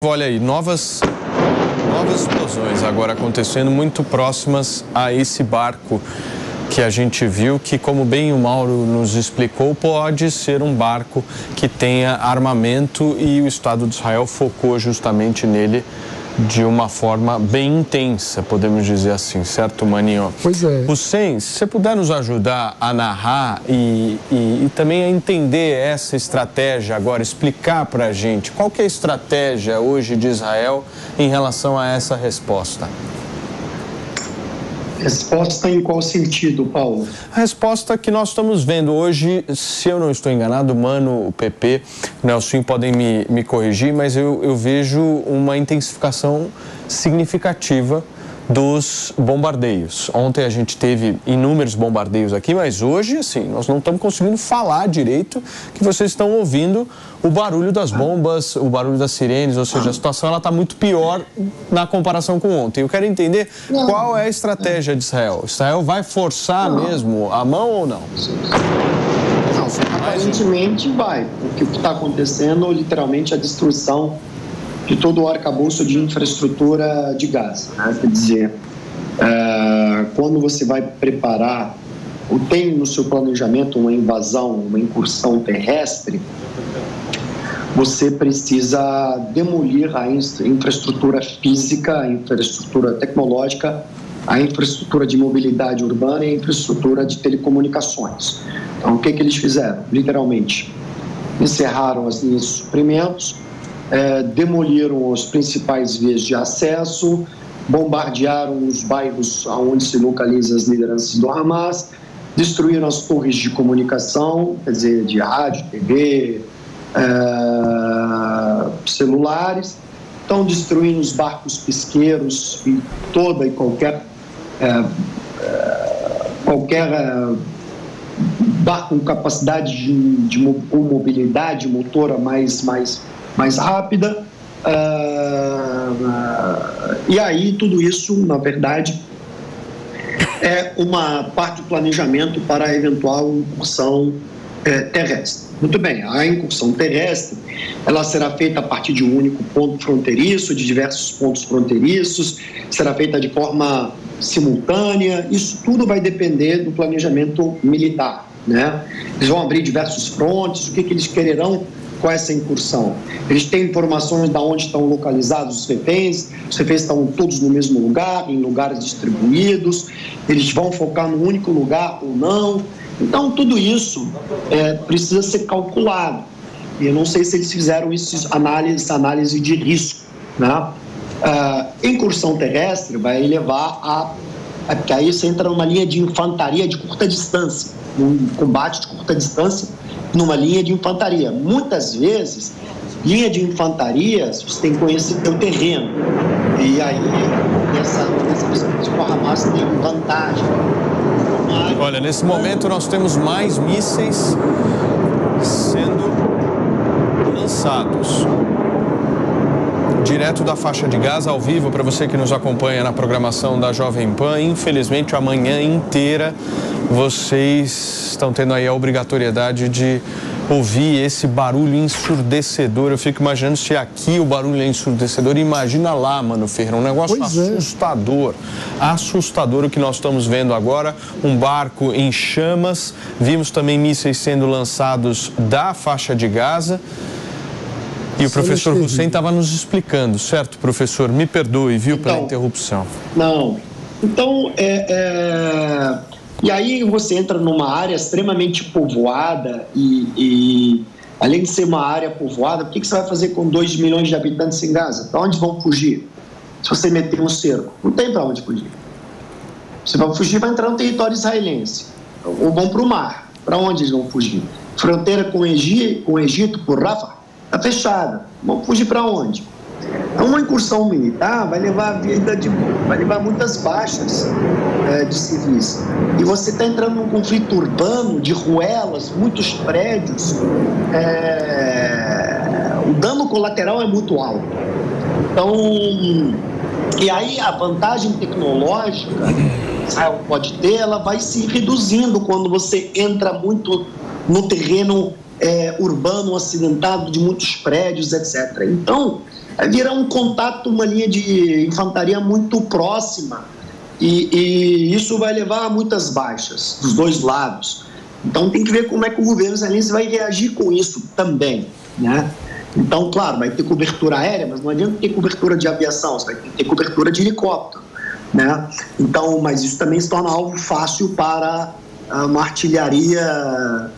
Olha aí, novas explosões agora acontecendo muito próximas a esse barco que a gente viu, que, como bem o Mauro nos explicou, pode ser um barco que tenha armamento, e o Estado de Israel focou justamente nele de uma forma bem intensa, podemos dizer assim, certo, Maninho? Pois é. Hussein, se você puder nos ajudar a narrar e também a entender essa estratégia agora, explicar para a gente qual que é a estratégia hoje de Israel em relação a essa resposta. Resposta em qual sentido, Paulo? A resposta que nós estamos vendo hoje, se eu não estou enganado, Mano, o PP, o Nelson podem me corrigir, mas eu vejo uma intensificação significativa dos bombardeios. Ontem a gente teve inúmeros bombardeios aqui, mas hoje, assim, nós não estamos conseguindo falar direito, que vocês estão ouvindo o barulho das bombas, o barulho das sirenes, ou seja, a situação está muito pior na comparação com ontem. Eu quero entender qual é a estratégia de Israel. Israel vai forçar mesmo a mão ou não? Não, aparentemente vai, porque o que está acontecendo, literalmente, é a destruição de todo o arcabouço de infraestrutura de Gaza, né? Quer dizer, quando você vai preparar ou tem no seu planejamento uma invasão, uma incursão terrestre, você precisa demolir a infraestrutura física, a infraestrutura tecnológica, a infraestrutura de mobilidade urbana e a infraestrutura de telecomunicações. Então, o que eles fizeram? Literalmente, encerraram as linhas de suprimentos, demoliram as principais vias de acesso, bombardearam os bairros onde se localizam as lideranças do Hamas, destruíram as torres de comunicação, quer dizer, de rádio, TV, celulares, estão destruindo os barcos pesqueiros e toda e qualquer barco com capacidade de mobilidade motora mais rápida, e aí tudo isso, na verdade, é uma parte do planejamento para a eventual incursão terrestre. Muito bem, a incursão terrestre, ela será feita a partir de um único ponto fronteiriço, de diversos pontos fronteiriços, será feita de forma simultânea, isso tudo vai depender do planejamento militar, né? Eles vão abrir diversos frontes, o que eles quererão com essa incursão? Eles têm informações de onde estão localizados os reféns estão todos no mesmo lugar, em lugares distribuídos, eles vão focar num único lugar ou não? Então, tudo isso precisa ser calculado. E eu não sei se eles fizeram isso, análise de risco, né? Incursão terrestre vai levar porque aí você entra numa linha de infantaria de curta distância, num combate de curta distância, numa linha de infantaria. Muitas vezes, linha de infantaria, você tem que conhecer o terreno. E aí, nessa perspectiva, o Hamas tem vantagem. Olha, nesse momento nós temos mais mísseis sendo lançados direto da faixa de Gaza, ao vivo, para você que nos acompanha na programação da Jovem Pan. Infelizmente, a manhã inteira vocês estão tendo aí a obrigatoriedade de ouvir esse barulho ensurdecedor. Eu fico imaginando, se aqui o barulho é ensurdecedor, imagina lá, Mano Ferreira, um negócio assustador. Assustador o que nós estamos vendo agora, um barco em chamas, vimos também mísseis sendo lançados da faixa de Gaza. E o professor Hussein estava nos explicando, certo, professor? Me perdoe, viu, pela interrupção. Não. Então, e aí você entra numa área extremamente povoada e além de ser uma área povoada, o que você vai fazer com 2 milhões de habitantes em Gaza? Para onde vão fugir? Se você meter um cerco, não tem para onde fugir. Se vão fugir, vai entrar no território israelense. Ou vão para o mar. Para onde eles vão fugir? Fronteira com o Egito, por Rafah, está fechada. Vão fugir para onde? Então, uma incursão militar vai levar muitas baixas de civis. E você está entrando num conflito urbano de ruelas, muitos prédios. O dano colateral é muito alto. Então, e aí a vantagem tecnológica que Israel pode ter, ela vai se reduzindo quando você entra muito no terreno urbano acidentado de muitos prédios, etc. Então, vira um contato, uma linha de infantaria muito próxima, e isso vai levar a muitas baixas dos dois lados. Então tem que ver como é que o governo israelense vai reagir com isso também, né? Então, claro, vai ter cobertura aérea, mas não adianta ter cobertura de aviação, você vai ter cobertura de helicóptero, né? Então, mas isso também se torna algo fácil para uma artilharia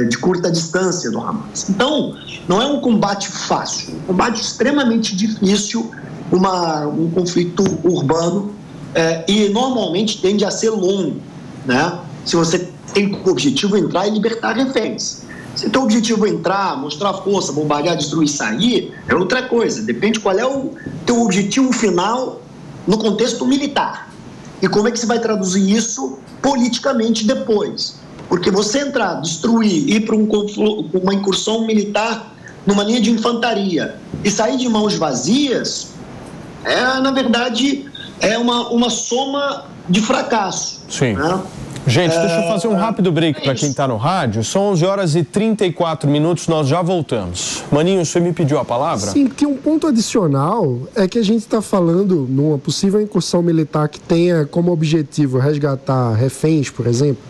de curta distância do Hamas. Então, não é um combate fácil, é um combate extremamente difícil, um conflito urbano, e normalmente tende a ser longo, né? Se você tem como objetivo entrar e libertar reféns. Se teu objetivo é entrar, mostrar força, bombardear, destruir e sair, é outra coisa. Depende qual é o teu objetivo final no contexto militar. E como é que você vai traduzir isso politicamente depois. Porque você entrar, destruir, ir para uma incursão militar numa linha de infantaria e sair de mãos vazias, na verdade, é uma soma de fracasso. Sim. Né? Gente, deixa eu fazer um rápido break para quem está no rádio. São 11h34, nós já voltamos. Maninho, você me pediu a palavra? Sim, porque um ponto adicional é que a gente está falando numa possível incursão militar que tenha como objetivo resgatar reféns, por exemplo.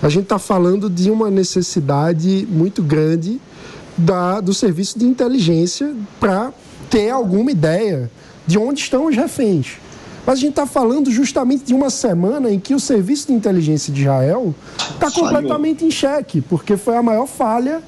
A gente está falando de uma necessidade muito grande do serviço de inteligência para ter alguma ideia de onde estão os reféns. Mas a gente está falando justamente de uma semana em que o serviço de inteligência de Israel está completamente em xeque, porque foi a maior falha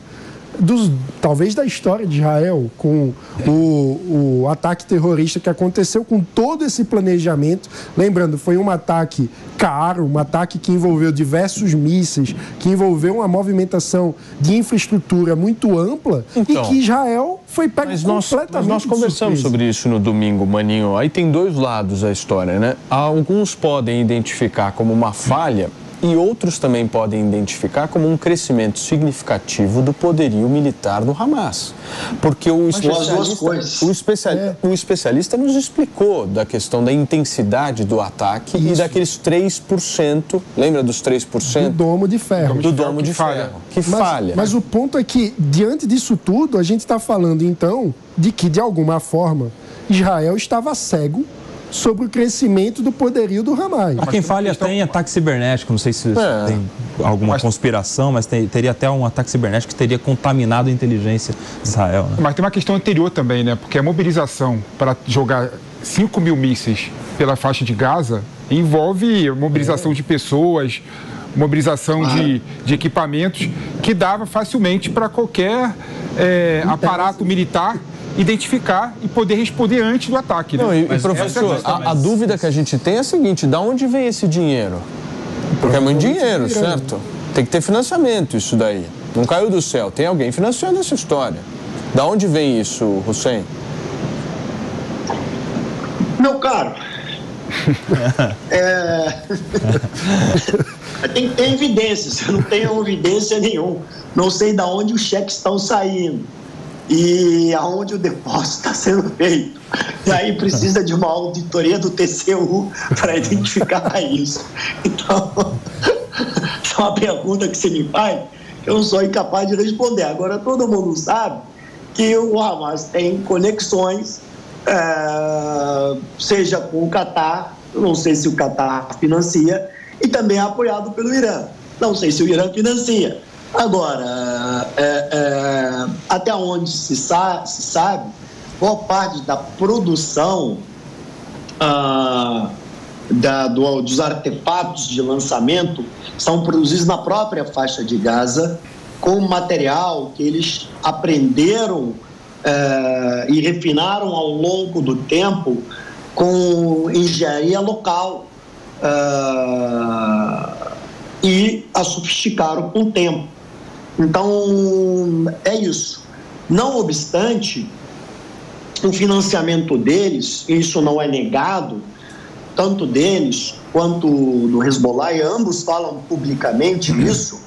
talvez da história de Israel, com o ataque terrorista que aconteceu, com todo esse planejamento. Lembrando, foi um ataque caro, um ataque que envolveu diversos mísseis, que envolveu uma movimentação de infraestrutura muito ampla, e que Israel foi pego completamente. Mas nós conversamos sobre isso no domingo, Maninho. Aí tem dois lados da história, né? Alguns podem identificar como uma falha e outros também podem identificar como um crescimento significativo do poderio militar do Hamas. Porque o especialista nos explicou da questão da intensidade do ataque e daqueles 3%, lembra dos 3%? Do domo de ferro. Do domo de ferro, que falha. Mas o ponto é que, diante disso tudo, a gente está falando, então, de que, de alguma forma, Israel estava cego sobre o crescimento do poderio do Hamas. Quem falha tem ataque cibernético, não sei se tem alguma conspiração, mas teria até um ataque cibernético que teria contaminado a inteligência de Israel. Né? Mas tem uma questão anterior também, né? Porque a mobilização para jogar 5 mil mísseis pela faixa de Gaza envolve mobilização de pessoas, mobilização de equipamentos que dava facilmente para qualquer aparato militar identificar e poder responder antes do ataque. Né? Não, e professor, a dúvida que a gente tem é a seguinte: de onde vem esse dinheiro? Porque é muito dinheiro, certo? Tem que ter financiamento isso daí. Não caiu do céu. Tem alguém financiando essa história. Da onde vem isso, Hussein? Meu caro, tem que ter evidências. Eu não tenho evidência nenhuma. Não sei de onde os cheques estão saindo e aonde o depósito está sendo feito. E aí precisa de uma auditoria do TCU para identificar isso. Então, é uma pergunta que você me faz, eu não sou incapaz de responder. Agora, todo mundo sabe que o Hamas tem conexões, seja com o Catar, eu não sei se o Catar financia, e também é apoiado pelo Irã. Não sei se o Irã financia. Agora, até onde se sabe, boa parte da produção dos artefatos de lançamento são produzidos na própria faixa de Gaza, com material que eles aprenderam e refinaram ao longo do tempo com engenharia local e a sofisticaram com o tempo. Então, é isso. Não obstante, o financiamento deles, isso não é negado, tanto deles quanto do Hezbollah, e ambos falam publicamente isso,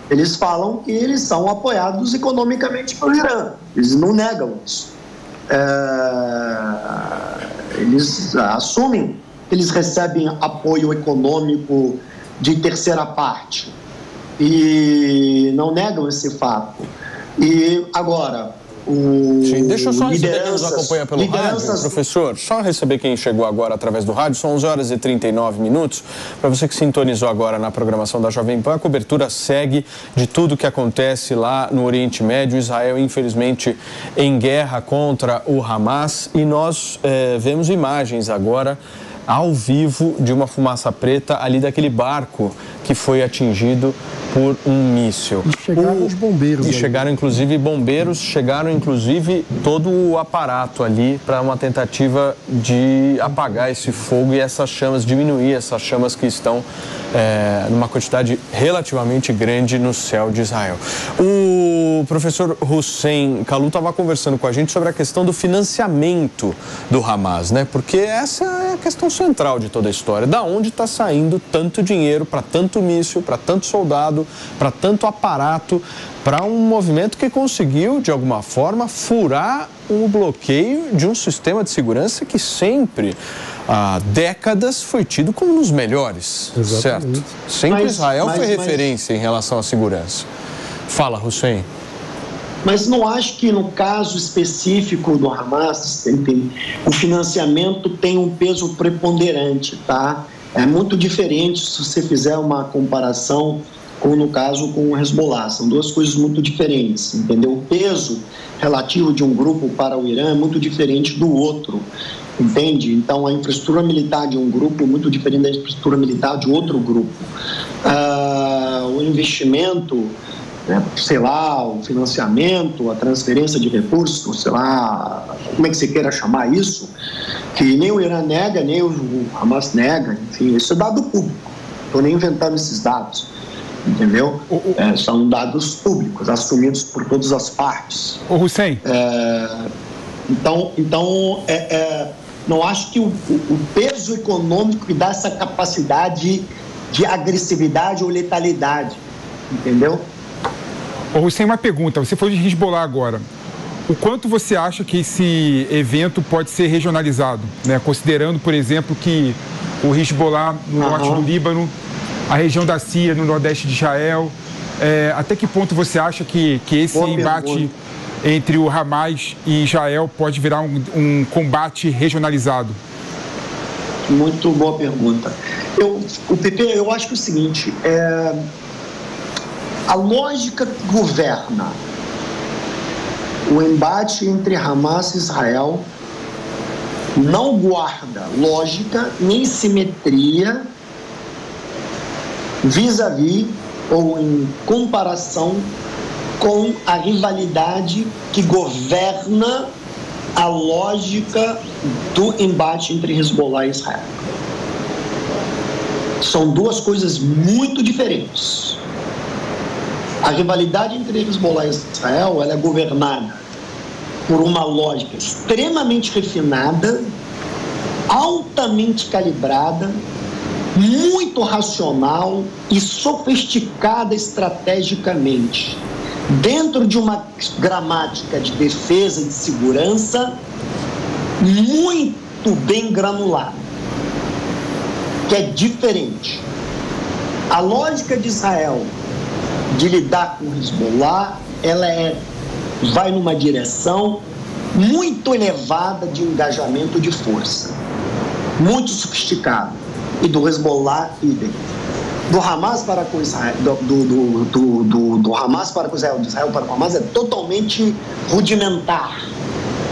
eles falam que eles são apoiados economicamente pelo Irã. Eles não negam isso. Eles assumem que eles recebem apoio econômico de terceira parte e não negam esse fato. E agora, Sim, deixa eu só receber quem nos acompanha pelo rádio, professor. Só receber quem chegou agora através do rádio. São 11h39. Para você que sintonizou agora na programação da Jovem Pan, a cobertura segue de tudo que acontece lá no Oriente Médio. Israel, infelizmente, em guerra contra o Hamas. E nós vemos imagens agora ao vivo de uma fumaça preta ali daquele barco que foi atingido por um míssil. E chegaram os bombeiros. E chegaram inclusive bombeiros, chegaram inclusive todo o aparato ali para uma tentativa de apagar esse fogo e essas chamas, diminuir essas chamas que estão numa quantidade relativamente grande no céu de Israel. O professor Hussein Kalu estava conversando com a gente sobre a questão do financiamento do Hamas, né? Porque essa é a questão central de toda a história. Da onde está saindo tanto dinheiro para tanto míssil, para tanto soldado, para tanto aparato, para um movimento que conseguiu, de alguma forma, furar o bloqueio de um sistema de segurança que sempre, há décadas, foi tido como um dos melhores. Exatamente. Certo? Sempre Israel foi referência em relação à segurança. Fala, Hussein. Mas não acho que no caso específico do Hamas, o financiamento tem um peso preponderante, tá? É muito diferente se você fizer uma comparação com, no caso, com o Hezbollah. São duas coisas muito diferentes, entendeu? O peso relativo de um grupo para o Irã é muito diferente do outro, entende? Então, a infraestrutura militar de um grupo é muito diferente da infraestrutura militar de outro grupo. O investimento, né, sei lá, o financiamento, a transferência de recursos, sei lá, como é que você queira chamar isso, que nem o Irã nega, nem o Hamas nega, enfim, isso é dado público. Estou nem inventando esses dados, entendeu? São dados públicos, assumidos por todas as partes. Ô, Hussein. Então, não acho que o peso econômico que dá essa capacidade de agressividade ou letalidade, entendeu? Ô, Hussein, uma pergunta. Você foi de Hezbollah agora. O quanto você acha que esse evento pode ser regionalizado, né? Considerando, por exemplo, que o Hezbollah no norte do Líbano, a região da Síria no nordeste de Israel, até que ponto você acha que esse embate entre o Hamas e Israel pode virar um combate regionalizado? Muito boa pergunta. Eu acho que é o seguinte, a lógica que governa o embate entre Hamas e Israel não guarda lógica nem simetria vis-à-vis ou em comparação com a rivalidade que governa a lógica do embate entre Hezbollah e Israel. São duas coisas muito diferentes. A rivalidade entre Hezbollah e Israel, ela é governada por uma lógica extremamente refinada, altamente calibrada, muito racional e sofisticada estrategicamente, dentro de uma gramática de defesa e de segurança muito bem granulada, que é diferente. A lógica de Israel de lidar com o Hezbollah, ela vai numa direção muito elevada de engajamento de força, muito sofisticada, e do Hezbollah idem. Do Hamas para com Israel, do Hamas para com Israel, de Israel para com Hamas é totalmente rudimentar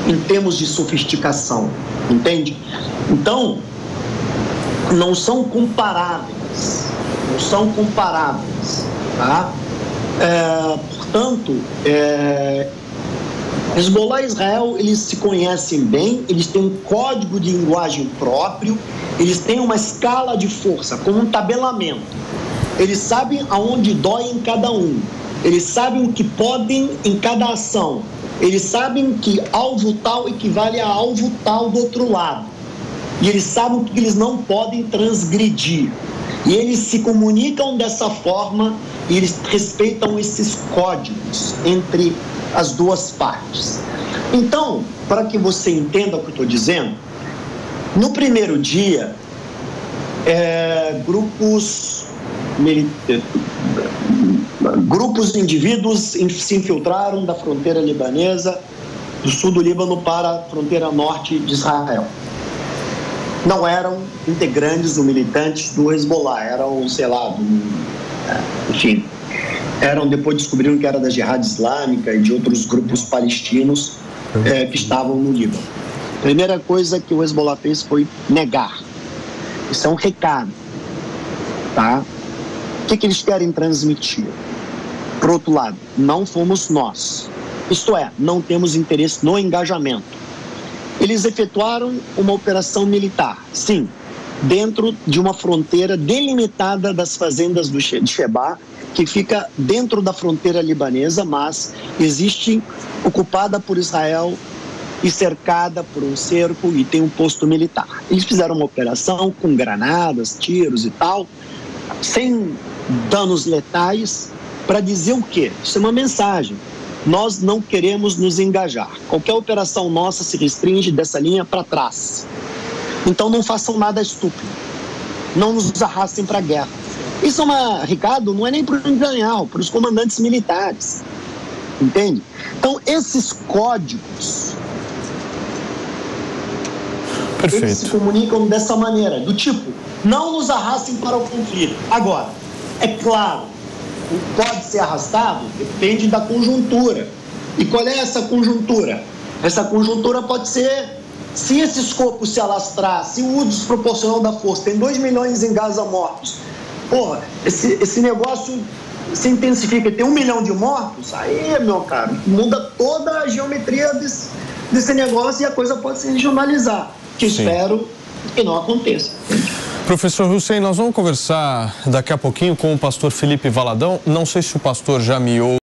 em termos de sofisticação, entende? Então, não são comparáveis, tá? Portanto, Hezbollah e Israel, eles se conhecem bem, eles têm um código de linguagem próprio, eles têm uma escala de força, como um tabelamento. Eles sabem aonde dói em cada um, eles sabem o que podem em cada ação, eles sabem que alvo tal equivale a alvo tal do outro lado, e eles sabem que eles não podem transgredir. E eles se comunicam dessa forma e eles respeitam esses códigos entre as duas partes. Então, para que você entenda o que eu estou dizendo, no primeiro dia, grupos de indivíduos se infiltraram da fronteira libanesa do sul do Líbano para a fronteira norte de Israel. Não eram integrantes ou militantes do Hezbollah, eram, sei lá, enfim, depois descobriram que era da Jihad Islâmica e de outros grupos palestinos que estavam no Líbano. A primeira coisa que o Hezbollah fez foi negar. Isso é um recado, tá? O que eles querem transmitir? Por outro lado, não fomos nós. Isto é, não temos interesse no engajamento. Eles efetuaram uma operação militar, sim, dentro de uma fronteira delimitada das fazendas de Shebaa, que fica dentro da fronteira libanesa, mas existe ocupada por Israel e cercada por um cerco e tem um posto militar. Eles fizeram uma operação com granadas, tiros e tal, sem danos letais, para dizer o quê? Isso é uma mensagem. Nós não queremos nos engajar. Qualquer operação nossa se restringe dessa linha para trás. Então não façam nada estúpido. Não nos arrastem para a guerra. Isso Ricardo, não é nem para o Netanyahu, para os comandantes militares. Entende? Então, esses códigos, perfeito, eles se comunicam dessa maneira, do tipo, não nos arrastem para o conflito. Agora, é claro, pode ser arrastado, depende da conjuntura. E qual é essa conjuntura? Essa conjuntura pode ser, se esse escopo se alastrar, se o uso desproporcional da força, tem 2 milhões em Gaza mortos, porra, esse negócio se intensifica e tem 1 milhão de mortos, aí, meu caro, muda toda a geometria desse negócio e a coisa pode se regionalizar, que espero que não aconteça. Professor Hussein, nós vamos conversar daqui a pouquinho com o pastor Felipe Valadão. Não sei se o pastor já me ouve.